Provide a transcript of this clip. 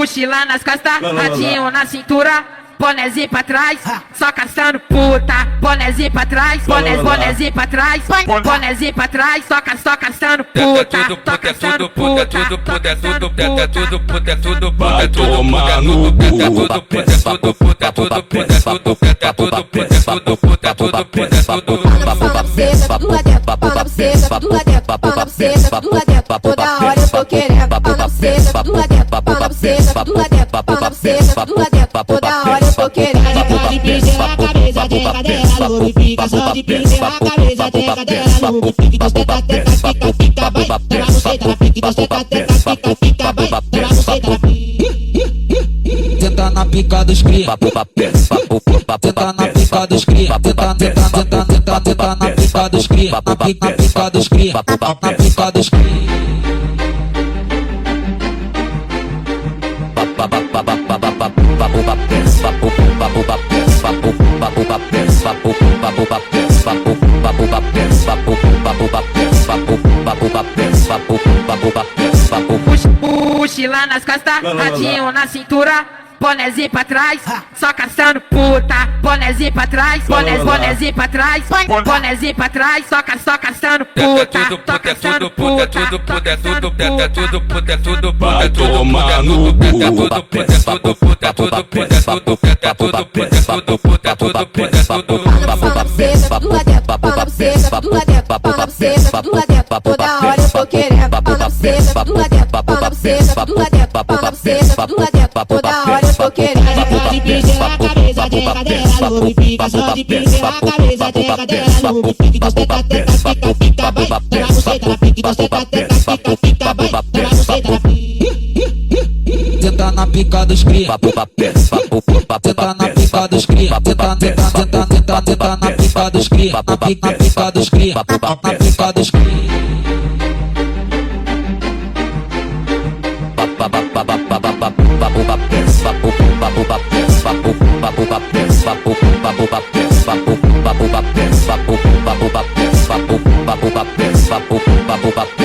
Mochila nas costas, radinho na cintura, bonezinho pra trás, só caçando puta. Bonezinho pra trás, bonezinho pra trás, bonezinho pra trás, só caçando puta. Só caçando puta, é tudo puta, é tudo puta, é tudo puta, é tudo puta, é tudo puta, é tudo puta, é tudo puta, é tudo puta, é tudo puta, é tudo puta, é tudo puta, é tudo puta, é tudo puta, é tudo puta. Do lado dentro, pau na buceta, do lado dentro, pau na buceta, do lado dentro, toda hora eu tô querendo. Pau na buceta, do lado dentro, pau na buceta, do lado dentro, pau na buceta, do lado dentro, toda hora eu tô querendo. Só de piseira a cabeça, teca dela, lubrifica. Só de piseira a cabeça, teca dela, lubrifica. Teca, teca, fica, fica, vai. Ela buceta na pique, teca, teca, fica, fica, vai. Ela buceta na pique. Tenta na pica dos cria, tenta na pica dos cria, tenta na pica dos cria, na pica dos cria, na pica dos cria. Mochila nas costas, radinho na cintura, bonezinho pra trás, só caçando puta. Bonezinho pra trás, bonezinho pra trás, bonezinho pra trás, só caçando puta. É tudo puta, é tudo puta, é tudo puta, é tudo puta, é tudo puta, é tudo puta, é tudo puta, é tudo puta, é tudo puta, é tudo puta, é tudo puta, é tudo puta, é tudo puta, é tudo puta, é tudo puta, é tudo puta. Pau na buceta, do lado dentro, pau na buceta, do lado dentro, pau na buceta, do lado dentro, toda hora eu tô querendo. Pau na buceta, do lado dentro, pau na buceta, do lado dentro, pau na buceta, do lado dentro, toda hora eu tô querendo. Só de piseira a cabeça, teca dela, lubrifica. Só de piseira a cabeça, teca dela, lubrifica. Teca, teca, fica, fica, vai. Ela buceta na pique, teca, teca, fica, fica, vai. Ela buceta na pique. Tenta na pica dos cria, tenta na pica dos cria, tenta na pica dos cria, na pica dos cria, na pica dos cria. Papo